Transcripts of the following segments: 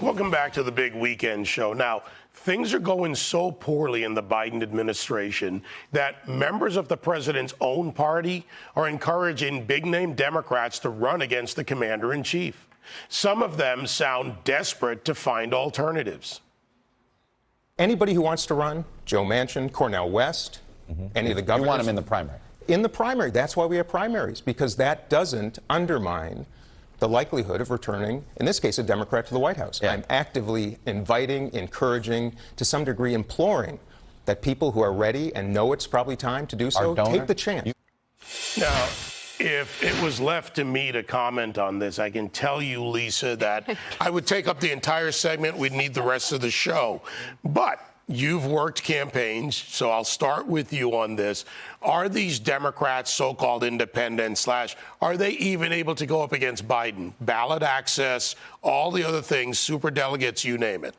Welcome back to the big weekend show. Now, things are going so poorly in the Biden administration that members of the president's own party are encouraging big-name Democrats to run against the commander-in-chief. Some of them sound desperate to find alternatives. Anybody who wants to run, Joe Manchin, Cornel West, any of the governors. You want them in the primary. In the primary. That's why we have primaries, because that doesn't undermine the likelihood of returning, in this case, a Democrat to the White House. Yeah. I'm actively inviting, encouraging, to some degree imploring that people who are ready and know it's probably time to do so, take the chance. Now, if it was left to me to comment on this, I can tell you, Lisa, that I would take up the entire segment. We'd need the rest of the show. But you've worked campaigns, so I'll start with you on this. Are these Democrats, so-called independents, are they even able to go up against Biden? Ballot access, all the other things, superdelegates, you name it.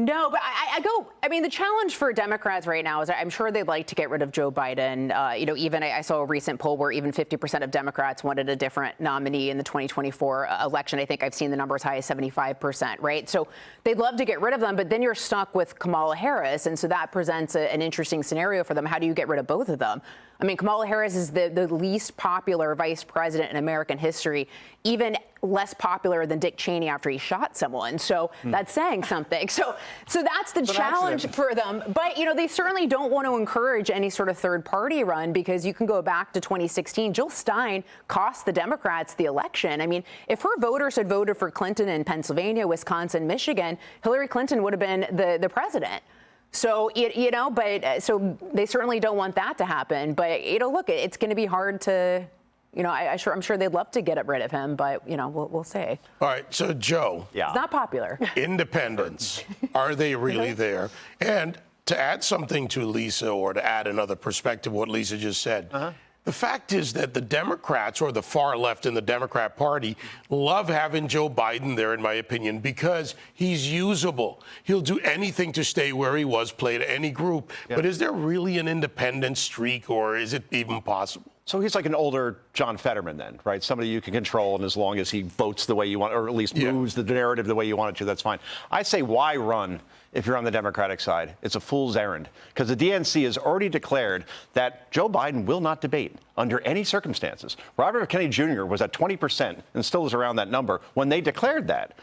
No, but I mean, the challenge for Democrats right now is I'm sure they'd like to get rid of Joe Biden. Even I saw a recent poll where even 50% of Democrats wanted a different nominee in the 2024 election. I think I've seen the number as high as 75%, right? So they'd love to get rid of them, but then you're stuck with Kamala Harris. And so that presents an interesting scenario for them. How do you get rid of both of them? I mean, Kamala Harris is the least popular vice president in American history, even less popular than Dick Cheney after he shot someone. So that's saying something. So that's the challenge for them. But, they certainly don't want to encourage any sort of third party run, because you can go back to 2016. Jill Stein cost the Democrats the election. I mean, if her voters had voted for Clinton in Pennsylvania, Wisconsin, Michigan, Hillary Clinton would have been the president. So, so they certainly don't want that to happen. But, look, it's going to be hard to, I'm sure they'd love to get rid of him, but, we'll see. All right. So, Joe. Yeah. It's not popular. Independents, are they really there? And to add something to Lisa, or to add another perspective, what Lisa just said, the fact is that the Democrats, or the far left in the Democrat Party, love having Joe Biden there, in my opinion, because he's usable. He'll do anything to stay where he was, play to any group. Yep. But is there really an independent streak, or is it even possible? So he's like an older John Fetterman then, right? Somebody you can control, and as long as he votes the way you want, or at least moves the narrative the way you want it to, that's fine. I say, why run if you're on the Democratic side? It's a fool's errand, because the DNC has already declared that Joe Biden will not debate under any circumstances. Robert F. Kennedy Jr. was at 20% and still is around that number when they declared that.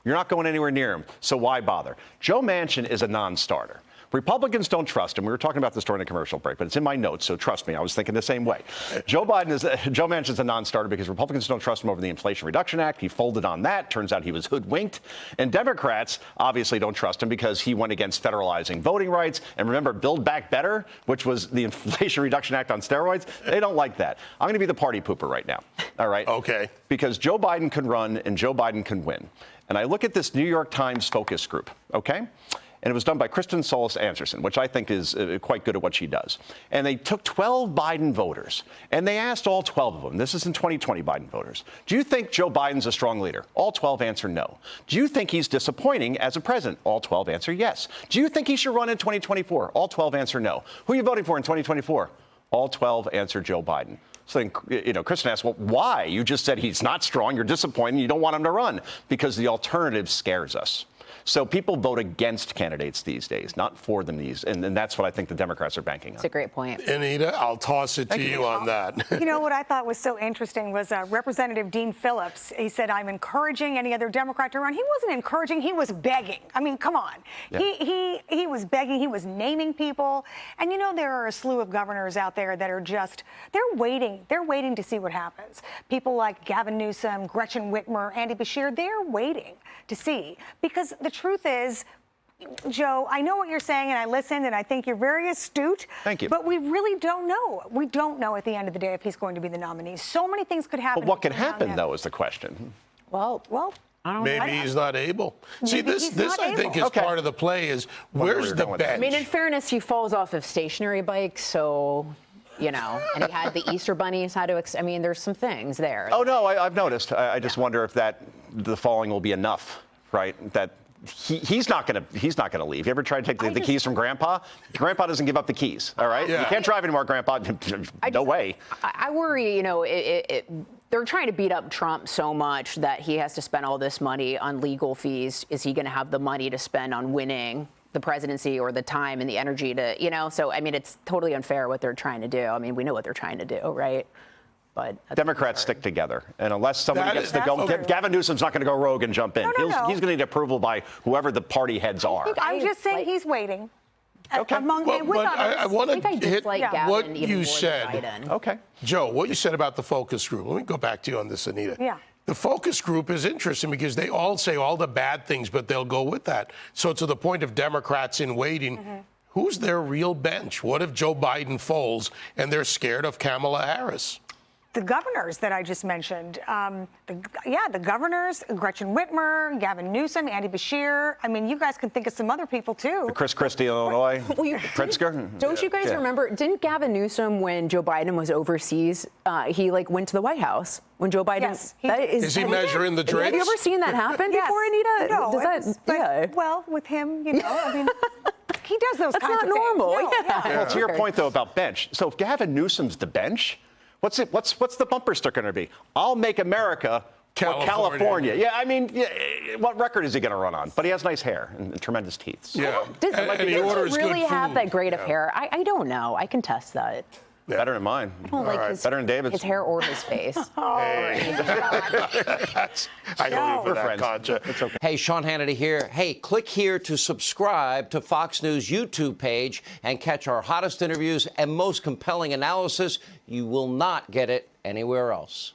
You're not going anywhere near him, so why bother? Joe Manchin is a non-starter. Republicans don't trust him. We were talking about this during the commercial break, but it's in my notes, so trust me, I was thinking the same way. Joe Manchin's a non-starter because Republicans don't trust him over the Inflation Reduction Act. He folded on that. Turns out he was hoodwinked. And Democrats obviously don't trust him because he went against federalizing voting rights. And remember, Build Back Better, which was the Inflation Reduction Act on steroids? They don't like that. I'm going to be the party pooper right now, all right? Okay. Because Joe Biden can run and Joe Biden can win. And I look at this New York Times focus group, okay? And it was done by Kristen Solis Anderson, which I think is quite good at what she does. And they took 12 Biden voters, and they asked all 12 of them, this is in 2020 Biden voters, do you think Joe Biden's a strong leader? All 12 answer no. Do you think he's disappointing as a president? All 12 answer yes. Do you think he should run in 2024? All 12 answer no. Who are you voting for in 2024? All 12 answer Joe Biden. So then, Kristen asked, well, why? You just said he's not strong, you're disappointed, you don't want him to run. Because the alternative scares us. So people vote against candidates these days, not for them and that's what I think the Democrats are banking on. That's a great point. Anita, I'll toss it to you on that. You know what I thought was so interesting was Representative Dean Phillips. He said, I'm encouraging any other Democrat to run. He wasn't encouraging, he was begging. I mean, come on. Yeah. He was begging, he was naming people. And there are a slew of governors out there that are just, they're waiting to see what happens. People like Gavin Newsom, Gretchen Whitmer, Andy Beshear, they're waiting to see. Because the truth is, Joe, I know what you're saying, and I listened, and I think you're very astute. Thank you. But we really don't know. We don't know at the end of the day if he's going to be the nominee. So many things could happen. But what could happen, though, is the question. Well, I don't know. Maybe he's not able. See, this I think is part of the play is, where's the bench? I mean, in fairness, he falls off of stationary bikes, so... and he had the Easter bunnies. There's some things there. Oh, no, I've noticed. I just wonder if the falling will be enough, right? That he's not going to leave. You ever tried to take the keys from Grandpa? Grandpa doesn't give up the keys, all right? Yeah. You can't drive anymore, Grandpa. No way. I worry, they're trying to beat up Trump so much that he has to spend all this money on legal fees. Is he going to have the money to spend on winning the presidency or the time and the energy to, So, I mean, it's totally unfair what they're trying to do. I mean, we know what they're trying to do, right? But Democrats stick together. And unless somebody gets to that's go, true. Gavin Newsom's not going to go rogue and jump in. No. He's going to need approval by whoever the party heads are. I'm just saying he's waiting. Okay. Among But with others. I want I think I to hit dislike Gavin what even you more than said. Biden. Okay. Joe, what you said about the focus group. Let me go back to you on this, Anita. Yeah. The focus group is interesting because they all say all the bad things, but they'll go with that. So to the point of Democrats in waiting, who's their real bench? What if Joe Biden folds and they're scared of Kamala Harris? The governors that I just mentioned, the governors, Gretchen Whitmer, Gavin Newsom, Andy Beshear. I mean, you guys can think of some other people, too. Chris Christie, Illinois. Pritzker. Don't you guys remember? Didn't Gavin Newsom, when Joe Biden was overseas, he went to the White House when Joe Biden? Yes, he did. Is he measuring the drapes? Have you ever seen that happen Yes. before, Anita? No, well, with him, I mean, he does those That's kinds not of normal. things. No, Yeah. Well, to your point, though, about bench. So if Gavin Newsom's the bench, what's the bumper sticker going to be? I'll make America California. Yeah, I mean, what record is he going to run on? But he has nice hair and tremendous teeth. So. Yeah. Does And he he orders good really have food. that great of Yeah. hair? I don't know. I can test that. Better than mine. I don't like right. his, Better than David's. his hair or his face. I know you for that, friends. Concha. It's okay. Hey, Sean Hannity here. Hey, click here to subscribe to Fox News YouTube page and catch our hottest interviews and most compelling analysis. You will not get it anywhere else.